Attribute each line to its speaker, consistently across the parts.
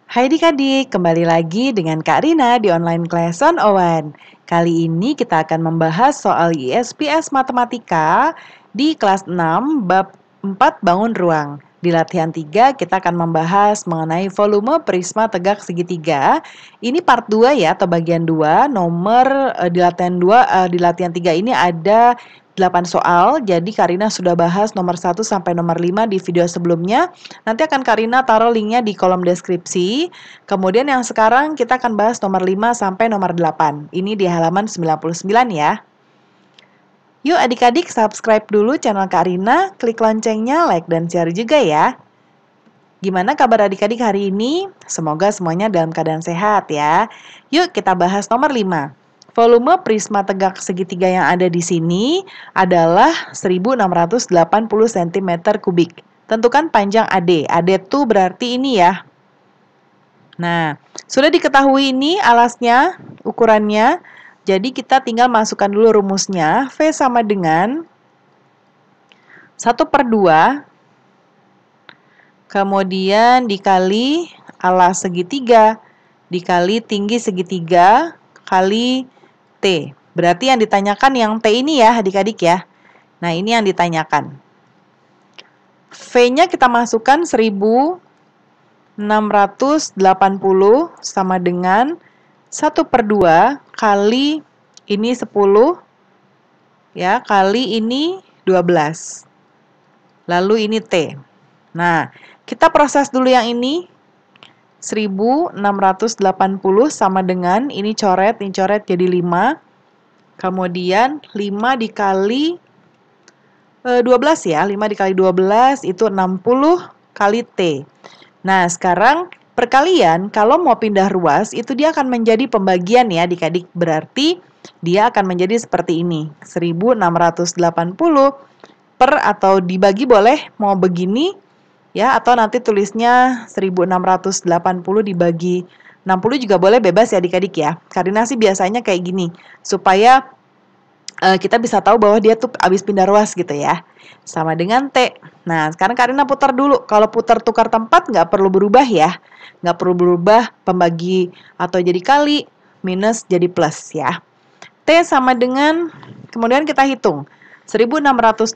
Speaker 1: Hai adik-adik, kembali lagi dengan Kak Rina di online class 101. Kali ini kita akan membahas soal ISPS Matematika di kelas 6 bab 4 bangun ruang. Di latihan 3 kita akan membahas mengenai volume prisma tegak segitiga. Ini part 2 ya atau bagian 2. Di latihan 2 di latihan 3 ini ada 8 soal. Jadi Karina sudah bahas nomor 1 sampai nomor 5 di video sebelumnya. Nanti akan Karina taruh linknya di kolom deskripsi. Kemudian yang sekarang kita akan bahas nomor 5 sampai nomor 8. Ini di halaman 99 ya. Yuk adik-adik subscribe dulu channel Karina, klik loncengnya, like dan share juga ya. Gimana kabar adik-adik hari ini? Semoga semuanya dalam keadaan sehat ya. Yuk kita bahas nomor 5. Volume prisma tegak segitiga yang ada di sini adalah 1680 cm kubik. Tentukan panjang AD. AD itu berarti ini ya. Nah, sudah diketahui ini alasnya, ukurannya. Jadi kita tinggal masukkan dulu rumusnya. V sama dengan 1/2, kemudian dikali alas segitiga, dikali tinggi segitiga, kali T. Berarti yang ditanyakan yang T ini ya adik-adik ya. Nah ini yang ditanyakan. V-nya kita masukkan 1680 sama dengan 1/2 kali ini 10 ya, kali ini 12. Lalu ini T. Nah, kita proses dulu yang ini. 1680 sama dengan ini coret jadi 5. Kemudian 5 dikali 12 ya. 5 dikali 12 itu 60 kali T. Nah, sekarang perkalian kalau mau pindah ruas itu dia akan menjadi pembagian ya adik-adik. Berarti dia akan menjadi seperti ini. 1680 per atau dibagi boleh mau begini ya, atau nanti tulisnya 1680 dibagi 60 juga boleh, bebas ya adik-adik ya. Karina sih biasanya kayak gini supaya kita bisa tahu bahwa dia tuh habis pindah ruas gitu ya. Sama dengan T. Nah, sekarang Karina putar dulu. Kalau putar tukar tempat nggak perlu berubah ya. Nggak perlu berubah pembagi atau jadi kali, minus jadi plus ya. T sama dengan, kemudian kita hitung. 1680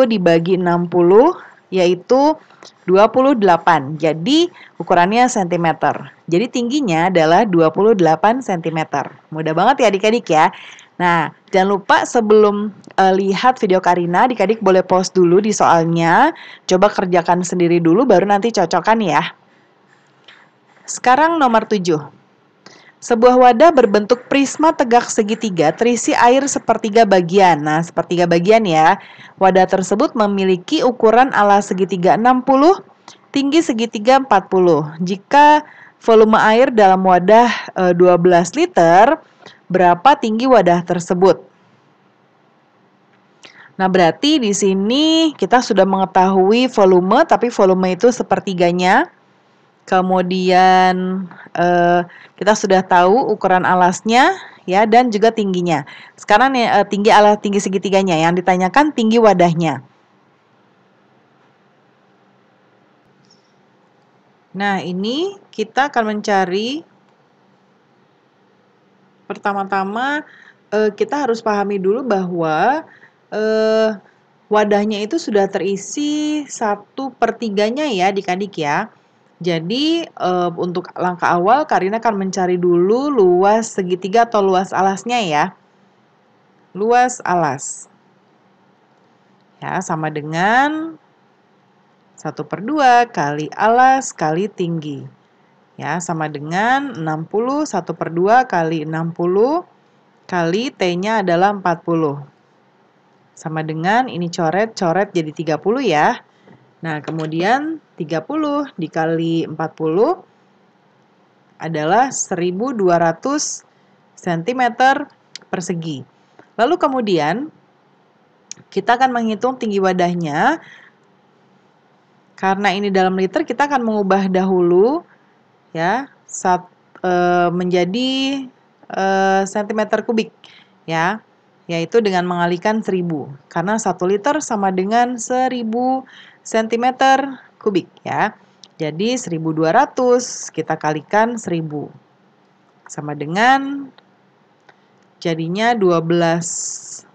Speaker 1: dibagi 60 yaitu 28. Jadi ukurannya cm. Jadi tingginya adalah 28 cm. Mudah banget ya adik-adik ya. Nah, jangan lupa sebelum lihat video Karina, adik-adik boleh pause dulu di soalnya. Coba kerjakan sendiri dulu, baru nanti cocokkan ya. Sekarang nomor 7. Sebuah wadah berbentuk prisma tegak segitiga terisi air sepertiga bagian. Nah, sepertiga bagian ya. Wadah tersebut memiliki ukuran alas segitiga 60, tinggi segitiga 40. Jika volume air dalam wadah 12 liter, berapa tinggi wadah tersebut? Nah, berarti di sini kita sudah mengetahui volume, tapi volume itu sepertiganya. Kemudian kita sudah tahu ukuran alasnya ya dan juga tingginya. Sekarang tinggi segitiganya, yang ditanyakan tinggi wadahnya. Nah, ini kita akan mencari. Pertama-tama kita harus pahami dulu bahwa wadahnya itu sudah terisi 1/3-nya ya adik-adik ya. Jadi untuk langkah awal Karina akan mencari dulu luas segitiga atau luas alasnya ya. Luas alas. Ya, sama dengan 1/2 kali alas kali tinggi. Ya, sama dengan 60, 1/2 kali 60 kali T-nya adalah 40. Sama dengan ini coret jadi 30 ya. Nah, kemudian 30 dikali 40 adalah 1200 cm persegi. Lalu kemudian kita akan menghitung tinggi wadahnya. Karena ini dalam liter, kita akan mengubah dahulu ya menjadi cm kubik ya, yaitu dengan mengalikan 1000 karena 1 liter sama dengan 1000 cm kubik ya. Jadi 1200 kita kalikan 1000. Sama dengan jadinya 12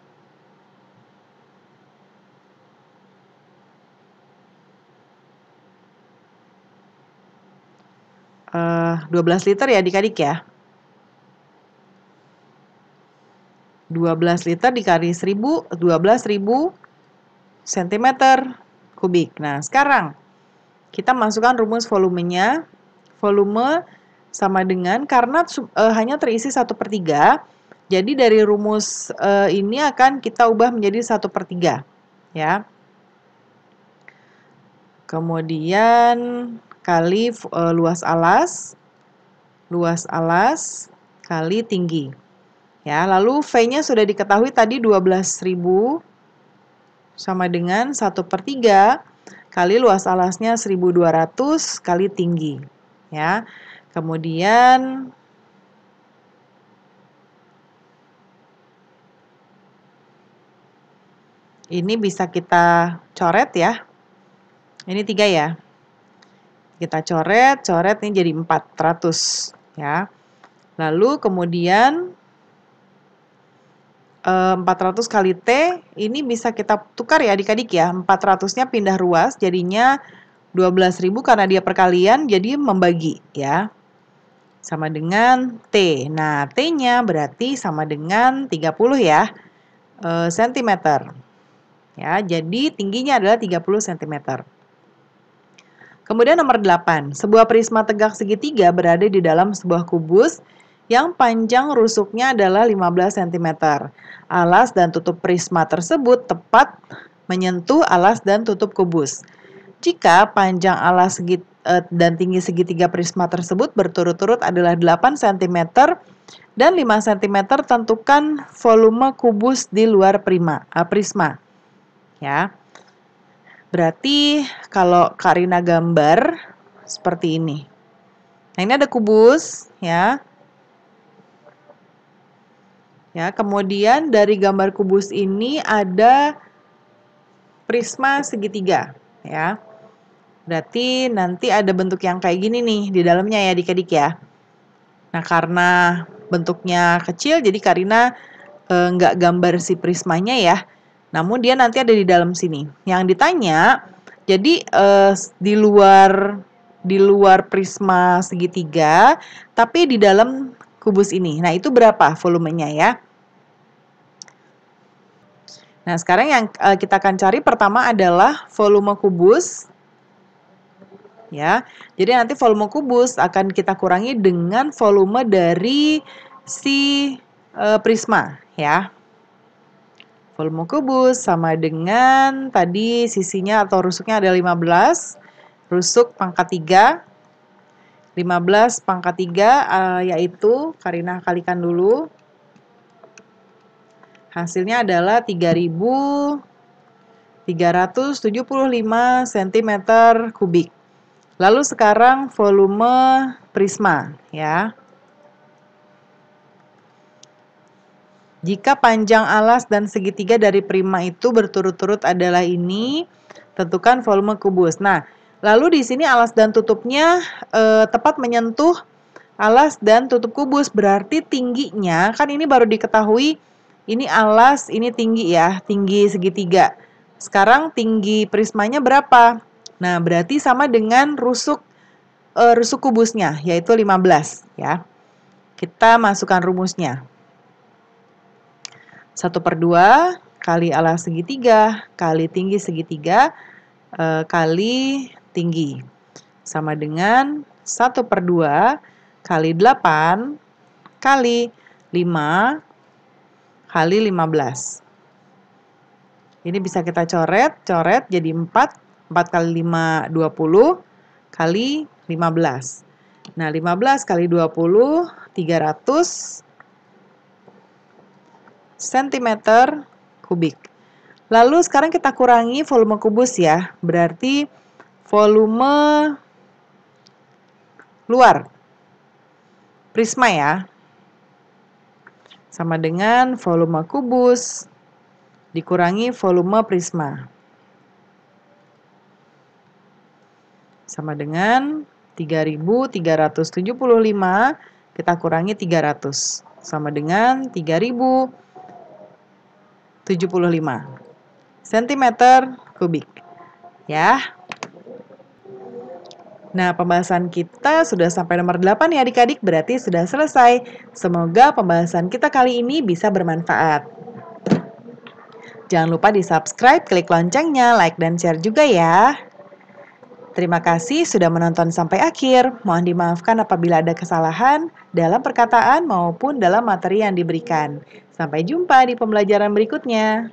Speaker 1: liter ya adik-adik ya. 12 liter dikali 1000, 12.000 cm kubik. Nah, sekarang kita masukkan rumus volumenya. Volume sama dengan, karena hanya terisi 1/3, jadi dari rumus ini akan kita ubah menjadi 1/3. Ya. Kemudian kali luas alas kali tinggi. Ya, lalu V-nya sudah diketahui tadi 12.000 sama dengan 1/3 kali luas alasnya 1200 kali tinggi. Ya. Kemudian ini bisa kita coret ya. Ini 3 ya. Kita coret ini jadi 400 ya. Lalu kemudian 400 kali T ini bisa kita tukar ya adik-adik ya. 400-nya pindah ruas jadinya 12.000 karena dia perkalian jadi membagi ya. Sama dengan T. Nah, T-nya berarti sama dengan 30 ya cm. Ya, jadi tingginya adalah 30 cm. Kemudian nomor 8, sebuah prisma tegak segitiga berada di dalam sebuah kubus yang panjang rusuknya adalah 15 cm. Alas dan tutup prisma tersebut tepat menyentuh alas dan tutup kubus. Jika panjang alas dan tinggi segitiga prisma tersebut berturut-turut adalah 8 cm dan 5 cm, tentukan volume kubus di luar prisma. Ya. Berarti kalau Karina gambar seperti ini. Nah, ini ada kubus ya. Ya, kemudian dari gambar kubus ini ada prisma segitiga ya. Berarti nanti ada bentuk yang kayak gini nih di dalamnya ya adik-adik ya. Nah, karena bentuknya kecil jadi Karina nggak gambar si prismanya ya. Namun dia nanti ada di dalam sini. Yang ditanya, jadi di luar prisma segitiga, tapi di dalam kubus ini. Nah, itu berapa volumenya ya? Nah, sekarang yang kita akan cari pertama adalah volume kubus. Ya, jadi nanti volume kubus akan kita kurangi dengan volume dari si prisma ya. Volume kubus sama dengan tadi sisinya atau rusuknya ada 15. Rusuk pangkat 3. 15 pangkat 3 yaitu Karina kalikan dulu. Hasilnya adalah 3.375 cm kubik. Lalu sekarang volume prisma ya. Jika panjang alas dan segitiga dari prisma itu berturut-turut adalah ini, tentukan volume kubus. Nah, lalu di sini alas dan tutupnya tepat menyentuh alas dan tutup kubus. Berarti tingginya, kan ini baru diketahui, ini alas, ini tinggi ya, tinggi segitiga. Sekarang tinggi prismanya berapa? Nah, berarti sama dengan rusuk kubusnya, yaitu 15 ya. Kita masukkan rumusnya. 1/2 kali alas segitiga kali tinggi segitiga kali tinggi sama dengan 1/2 kali 8 kali 5 kali 15. Ini bisa kita coret jadi 4 kali 5 20 kali 15. Nah, 15 kali 20 300 cm kubik. Lalu sekarang kita kurangi volume kubus ya. Berarti volume luar prisma ya. Sama dengan volume kubus dikurangi volume prisma. sama dengan 3.375 kita kurangi 300 sama dengan 3.075 cm kubik. Ya. Nah, pembahasan kita sudah sampai nomor 8 ya adik-adik, berarti sudah selesai. Semoga pembahasan kita kali ini bisa bermanfaat. Jangan lupa di-subscribe, klik loncengnya, like dan share juga ya. Terima kasih sudah menonton sampai akhir. Mohon dimaafkan apabila ada kesalahan dalam perkataan maupun dalam materi yang diberikan. Sampai jumpa di pembelajaran berikutnya.